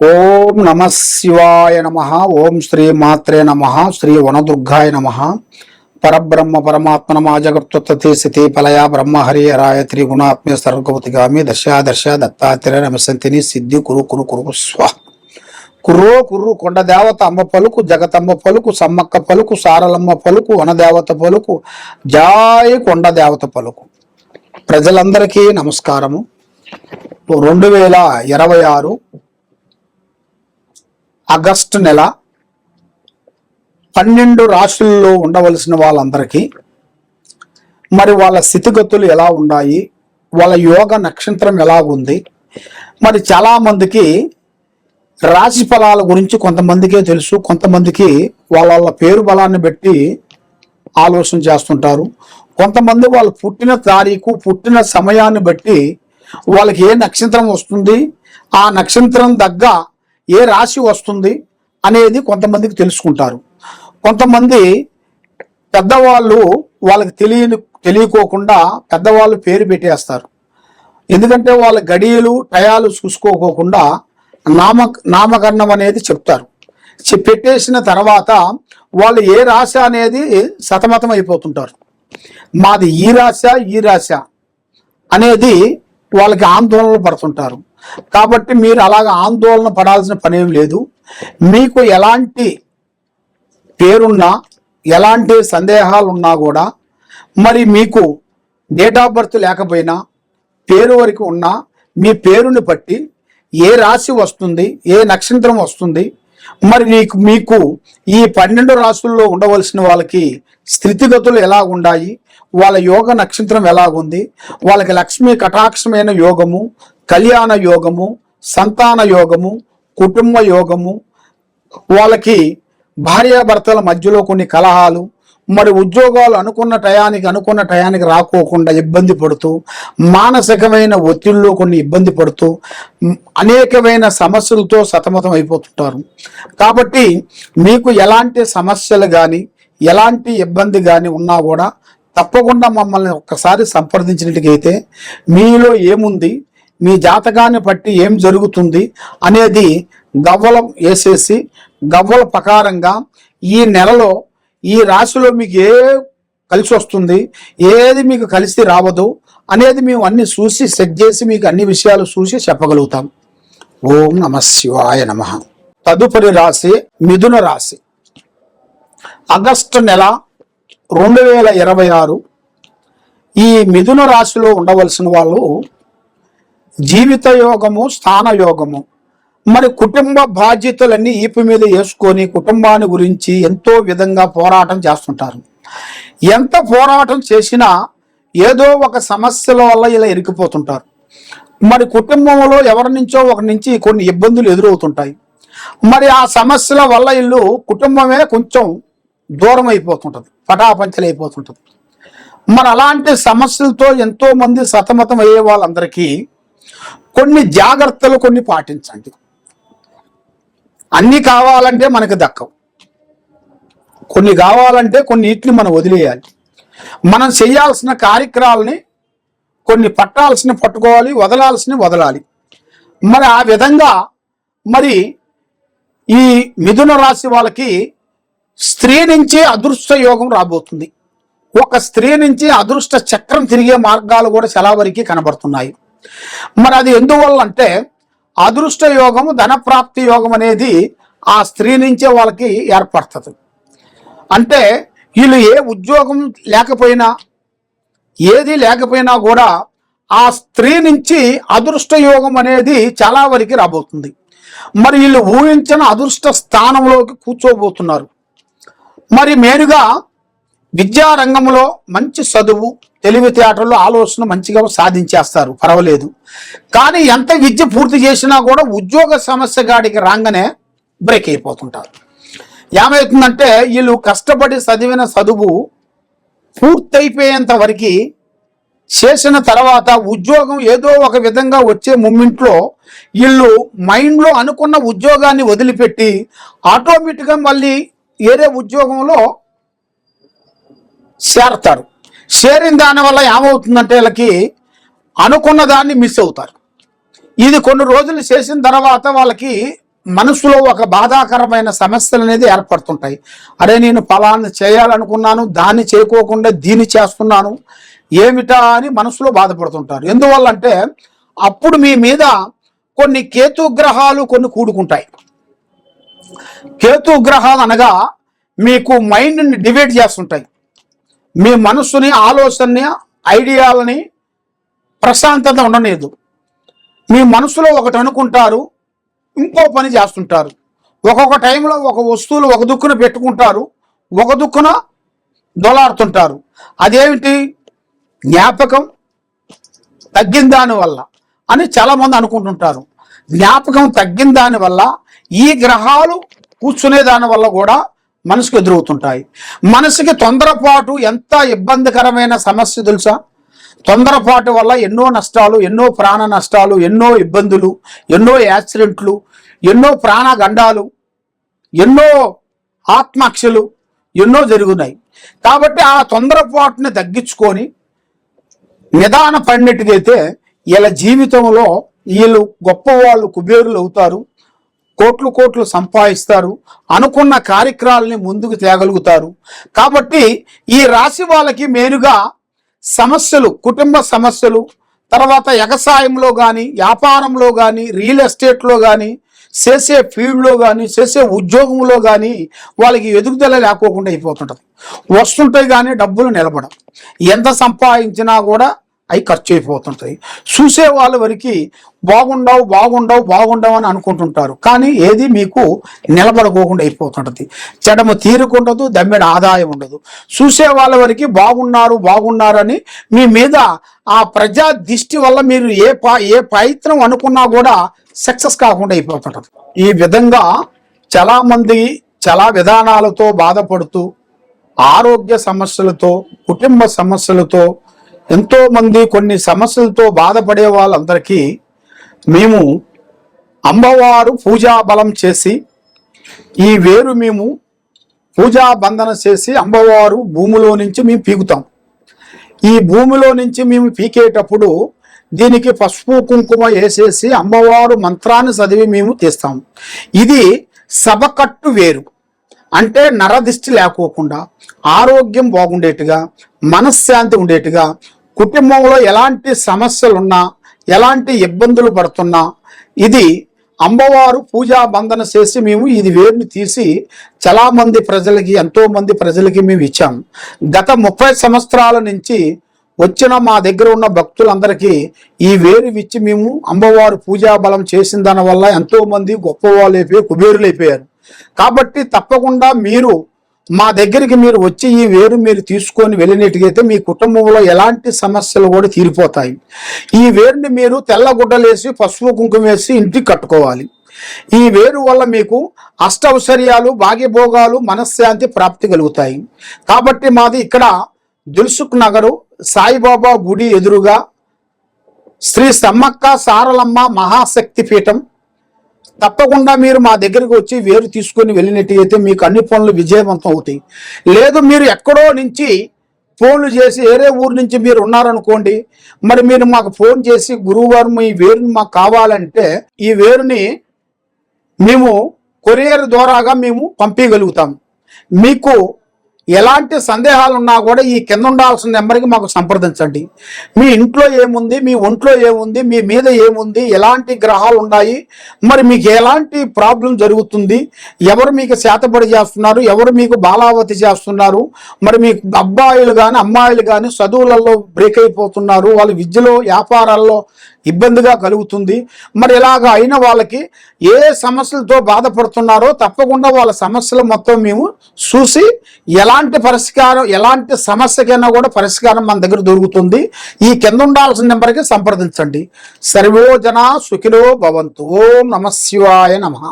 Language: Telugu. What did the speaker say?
ఓం నమ శివాయ నమ. ఓం శ్రీ మాత్రే నమ. శ్రీ వనదుర్గాయ నమ. పరబ్రహ్మ పరమాత్మనమా జగత్తుత్పత్తి స్థితి ఫలయ బ్రహ్మహరి హరాయ త్రిగుణాత్మ్య సర్వగతిగామి దశ దత్తాత్రేయ నమసంతిని సిద్ధి కురు కురు కురు స్వ. కుర్రో కుర్రు కొండ దేవత అమ్మ పలుకు, జగతమ్మ పలుకు, సమ్మక్క పలుకు, సారలమ్మ పలుకు, వనదేవత పలుకు, జాయ కొండ దేవత పలుకు. ప్రజలందరికీ నమస్కారము. 2026 ఆగస్టు నెల 12 రాశుల్లో ఉండవలసిన వాళ్ళందరికీ మరి వాళ్ళ స్థితిగతులు ఎలా ఉన్నాయి, వాళ్ళ యోగ నక్షత్రం ఎలా ఉంది, మరి చాలామందికి రాశి ఫలాల గురించి కొంతమందికే తెలుసు, కొంతమందికి వాళ్ళ పేరు బలాన్ని బట్టి ఆలోచన చేస్తుంటారు. కొంతమంది వాళ్ళు పుట్టిన తారీఖు, పుట్టిన సమయాన్ని బట్టి వాళ్ళకి ఏ నక్షత్రం వస్తుంది, ఆ నక్షత్రం దగ్గ ఏ రాశి వస్తుంది అనేది కొంతమందికి తెలుసుకుంటారు. కొంతమంది పెద్దవాళ్ళు వాళ్ళకి తెలియకోకుండా పెద్దవాళ్ళు పేరు పెట్టేస్తారు. ఎందుకంటే వాళ్ళ గడియలు టయాలు చూసుకోకోకుండా నామకరణం అనేది చెప్తారు. పెట్టేసిన తర్వాత వాళ్ళు ఏ రాశి అనేది సతమతం అయిపోతుంటారు. మాది ఈ రాశ అనేది వాళ్ళకి ఆందోళన పడుతుంటారు. కాబట్టి మీరు అలాగ ఆందోళన పడాల్సిన పనేం లేదు. మీకు ఎలాంటి పేరున్నా, ఎలాంటి సందేహాలు ఉన్నా కూడా, మరి మీకు డేట్ ఆఫ్ బర్త్ లేకపోయినా పేరు వరకు ఉన్నా మీ పేరుని బట్టి ఏ రాశి వస్తుంది, ఏ నక్షత్రం వస్తుంది, మరి మీకు ఈ 12 రాశుల్లో ఉండవలసిన వాళ్ళకి స్థితిగతులు ఎలా ఉన్నాయి, వాళ్ళ యోగ నక్షత్రం ఎలాగుంది, వాళ్ళకి లక్ష్మీ కటాక్షమైన యోగము, కళ్యాణ యోగము, సంతాన యోగము, కుటుంబ యోగము, వాళ్ళకి భార్యాభర్తల మధ్యలో కొన్ని కలహాలు, మరి ఉద్యోగాలు అనుకున్న టయానికి రాకోకుండా ఇబ్బంది పడుతూ, మానసికమైన ఒత్తిడిలో కొన్ని ఇబ్బంది పడుతూ, అనేకమైన సమస్యలతో సతమతం అయిపోతుంటారు. కాబట్టి మీకు ఎలాంటి సమస్యలు కానీ, ఎలాంటి ఇబ్బంది కానీ ఉన్నా కూడా తప్పకుండా మమ్మల్ని ఒక్కసారి సంప్రదించినట్టుగైతే మీలో ఏముంది, మీ జాతకాన్ని బట్టి ఏం జరుగుతుంది అనేది గవ్వలం వేసేసి గవ్వల ప్రకారంగా ఈ నెలలో ఈ రాశిలో మీకు ఏ కలిసి వస్తుంది, ఏది మీకు కలిసి రావదు అనేది మేము అన్ని చూసి సెట్ చేసి మీకు అన్ని విషయాలు చూసి చెప్పగలుగుతాం. ఓం నమ శివాయ నమ. తదుపరి రాశి మిథున రాశి. ఆగస్టు నెల 2026 ఈ మిథున రాశిలో ఉండవలసిన వాళ్ళు జీవిత యోగము, స్థాన యోగము, మరి కుటుంబ బాధ్యతలన్నీ ఈపు మీద వేసుకొని కుటుంబాన్ని గురించి ఎంతో విధంగా పోరాటం చేస్తుంటారు. ఎంత పోరాటం చేసినా ఏదో ఒక సమస్యల వల్ల ఇలా ఇరికిపోతుంటారు. మరి కుటుంబంలో ఎవరి నుంచో ఒకరి నుంచి కొన్ని ఇబ్బందులు ఎదురవుతుంటాయి. మరి ఆ సమస్యల వల్ల ఇల్లు కుటుంబమే కొంచెం దూరం అయిపోతుంటుంది, పటాపంచలైపోతుంటుంది. మరి అలాంటి సమస్యలతో ఎంతో మంది సతమతం అయ్యే వాళ్ళందరికీ కొన్ని జాగ్రత్తలు కొన్ని పాటించండి. అన్ని కావాలంటే మనకు దక్కవు, కొన్ని కావాలంటే కొన్నిటిని మనం వదిలేయాలి. మనం చేయాల్సిన కార్యక్రమాలని కొన్ని పట్టుకోవాలి, వదలాలి. మరి ఆ విధంగా మరి ఈ మిథున రాశి వాళ్ళకి స్త్రీ నుంచి అదృష్ట యోగం రాబోతుంది. ఒక స్త్రీ నుంచి అదృష్ట చక్రం తిరిగే మార్గాలు కూడా చాలా వరకు కనబడుతున్నాయి. మరి అది ఎందువల్ల అంటే అదృష్ట యోగము, ధనప్రాప్తి యోగం అనేది ఆ స్త్రీ నుంచే వాళ్ళకి ఏర్పడుతుంది. అంటే వీళ్ళు ఏ ఉద్యోగం లేకపోయినా, ఏది లేకపోయినా కూడా ఆ స్త్రీ నుంచి అదృష్ట యోగం అనేది చాలా వరకు రాబోతుంది. మరి వీళ్ళు ఊహించిన అదృష్ట స్థానంలోకి కూర్చోబోతున్నారు. మరి మేలుగా విద్యారంగంలో మంచి చదువు, తెలివితేటలు, ఆలోచన మంచిగా సాధించేస్తారు, పర్వాలేదు. కానీ ఎంత విద్య పూర్తి చేసినా కూడా ఉద్యోగ సమస్య గాడికి రాగానే బ్రేక్ అయిపోతుంటారు. ఏమవుతుందంటే వీళ్ళు కష్టపడి చదివిన చదువు పూర్తయిపోయేంత వరకు చేసిన తర్వాత ఉద్యోగం ఏదో ఒక విధంగా వచ్చే మూమెంట్లో వీళ్ళు మైండ్లో అనుకున్న ఉద్యోగాన్ని వదిలిపెట్టి ఆటోమేటిక్గా మళ్ళీ వేరే ఉద్యోగంలో చేరతారు. చేరిన దానివల్ల ఏమవుతుందంటే వీళ్ళకి అనుకున్న దాన్ని మిస్ అవుతారు. ఇది కొన్ని రోజులు చేసిన తర్వాత వాళ్ళకి మనసులో ఒక బాధాకరమైన సమస్యలు అనేది ఏర్పడుతుంటాయి. అరే నేను ఫలాన్ని చేయాలనుకున్నాను, దాన్ని చేయకోకుండా దీన్ని చేస్తున్నాను, ఏమిటా అని మనసులో బాధపడుతుంటారు. ఎందువల్లంటే అప్పుడు మీ మీద కొన్ని కేతుగ్రహాలు కొన్ని కూడుకుంటాయి. కేతుగ్రహాలు అనగా మీకు మైండ్ని డివైడ్ చేస్తుంటాయి. మీ మనస్సుని, ఆలోచనని, ఐడియాలని ప్రశాంతత ఉండలేదు. మీ మనసులో ఒకటి అనుకుంటారు, ఇంకో పని చేస్తుంటారు. ఒక్కొక్క టైంలో ఒక వస్తువులు ఒక దుక్కున పెట్టుకుంటారు, ఒక దుక్కున దొలాడుతుంటారు. అదేమిటి? జ్ఞాపకం తగ్గిన దానివల్ల అని చాలామంది అనుకుంటుంటారు. జ్ఞాపకం తగ్గిన దానివల్ల ఈ గ్రహాలు కూర్చునే దానివల్ల కూడా మనసుకు ఎదురవుతుంటాయి. మనసుకి తొందరపాటు ఎంత ఇబ్బందికరమైన సమస్య తెలుసా? తొందరపాటు వల్ల ఎన్నో నష్టాలు, ఎన్నో ప్రాణ నష్టాలు, ఎన్నో ఇబ్బందులు, ఎన్నో యాక్సిడెంట్లు, ఎన్నో ప్రాణగండాలు, ఎన్నో ఆత్మహత్యలు ఎన్నో జరుగున్నాయి. కాబట్టి ఆ తొందరపాటుని తగ్గించుకొని నిదాన పడినట్టుగైతే వీళ్ళ జీవితంలో వీళ్ళు గొప్పవాళ్ళు, కుబేరులు అవుతారు, కోట్లు కోట్లు సంపాదిస్తారు, అనుకున్న కార్యక్రమాలని ముందుకు తేగలుగుతారు. కాబట్టి ఈ రాశి వాళ్ళకి మేలుగా సమస్యలు, కుటుంబ సమస్యలు, తర్వాత వ్యవసాయంలో కానీ, వ్యాపారంలో కానీ, రియల్ ఎస్టేట్లో కానీ, చేసే ఫీల్డ్లో కానీ, చేసే ఉద్యోగంలో కానీ వాళ్ళకి ఎదుగుదల లేకోకుండా అయిపోతుంటుంది. వస్తుంటాయి కానీ డబ్బులు నిలబడం, ఎంత సంపాదించినా కూడా అవి ఖర్చు అయిపోతుంటాయి. చూసే వాళ్ళ వరకు బాగుండవు బాగుండవు బాగుండవు అని అనుకుంటుంటారు, కానీ ఏది మీకు నిలబడుకోకుండా అయిపోతుంటుంది. చెడమ తీరుకుండదు, దమ్మెడ ఆదాయం ఉండదు. చూసే వాళ్ళ వరకు బాగున్నారు బాగున్నారని మీ మీద ఆ ప్రజా దృష్టి వల్ల మీరు ఏ ప్రయత్నం అనుకున్నా కూడా సక్సెస్ కాకుండా అయిపోతుంటుంది. ఈ విధంగా చాలామంది చాలా విధానాలతో బాధపడుతూ, ఆరోగ్య సమస్యలతో, కుటుంబ సమస్యలతో, ఎంతోమంది కొన్ని సమస్యలతో బాధపడే వాళ్ళందరికీ మేము అమ్మవారు పూజా బలం చేసి ఈ వేరు మేము పూజా బంధన చేసి అమ్మవారు భూమిలో నుంచి మేము పీకుతాం. ఈ భూమిలో నుంచి మేము పీకేటప్పుడు దీనికి పసుపు కుంకుమ వేసేసి అమ్మవారు మంత్రాన్ని చదివి మేము తీస్తాం. ఇది సభకట్టు వేరు, అంటే నరదిష్టి లేకోకుండా, ఆరోగ్యం బాగుండేట్టుగా, మనశ్శాంతి ఉండేట్టుగా, కుటుంబంలో ఎలాంటి సమస్యలున్నా, ఎలాంటి ఇబ్బందులు పడుతున్నా ఇది అమ్మవారు పూజా బంధన చేసి మేము ఇది వేరుని తీసి చాలామంది ప్రజలకి, ఎంతోమంది ప్రజలకి మేము ఇచ్చాము. గత 30 సంవత్సరాల నుంచి వచ్చిన మా దగ్గర ఉన్న భక్తులందరికీ ఈ వేరు ఇచ్చి మేము అమ్మవారు పూజా బలం చేసిన దాని వల్ల ఎంతోమంది గొప్పవాళ్ళు అయిపోయి కుబేరులు అయిపోయారు. కాబట్టి తప్పకుండా మీరు మా దగ్గరికి మీరు వచ్చి ఈ వేరు మీరు తీసుకొని వెళ్ళినట్టుగైతే మీ కుటుంబంలో ఎలాంటి సమస్యలు కూడా తీరిపోతాయి. ఈ వేరుని మీరు తెల్లగుడ్డలేసి పసుపు కుంకుమ వేసి ఇంటికి కట్టుకోవాలి. ఈ వేరు వల్ల మీకు అష్టౌశ్వర్యాలు, భాగ్యభోగాలు, మనశ్శాంతి ప్రాప్తి కలుగుతాయి. కాబట్టి మాది ఇక్కడ దిల్సుఖ్ నగరు సాయిబాబా గుడి ఎదురుగా శ్రీ సమ్మక్క సారలమ్మ మహాశక్తి పీఠం. తప్పకుండా మీరు మా దగ్గరికి వచ్చి వేరు తీసుకొని వెళ్ళినట్టయితే మీకు అన్ని పనులు విజయవంతం అవుతాయి. లేదు మీరు ఎక్కడో నుంచి ఫోన్లు చేసి వేరే ఊరు నుంచి మీరు ఉన్నారనుకోండి, మరి మీరు మాకు ఫోన్ చేసి గురువుగారు మీ వేరుని మాకు కావాలంటే ఈ వేరుని మేము కొరియర్ ద్వారాగా మేము పంపించగలుగుతాం. మీకు ఎలాంటి సందేహాలు ఉన్నా కూడా ఈ కింద ఉండాల్సిన నెంబర్కి మాకు సంప్రదించండి. మీ ఇంట్లో ఏముంది, మీ ఒంట్లో ఏముంది, మీ మీద ఏముంది, ఎలాంటి గ్రహాలు ఉన్నాయి, మరి మీకు ఎలాంటి ప్రాబ్లం జరుగుతుంది, ఎవరు మీకు శాతపడి చేస్తున్నారు, ఎవరు మీకు బాలావతి చేస్తున్నారు, మరి మీకు అబ్బాయిలు కానీ అమ్మాయిలు కానీ చదువులలో బ్రేక్ అయిపోతున్నారు, వాళ్ళ విద్యలో వ్యాపారాల్లో ఇబ్బందిగా కలుగుతుంది. మరి ఇలాగ అయిన వాళ్ళకి ఏ సమస్యలతో బాధపడుతున్నారో తప్పకుండా వాళ్ళ సమస్యలు మొత్తం మేము చూసి ఎలాంటి పరిష్కారం, ఎలాంటి సమస్యకైనా కూడా పరిష్కారం మన దగ్గర దొరుకుతుంది. ఈ కింద ఉండాల్సిన నెంబర్కి సంప్రదించండి. సర్వో జనా సుఖినో భవంతు. ఓం నమః శివాయ నమః.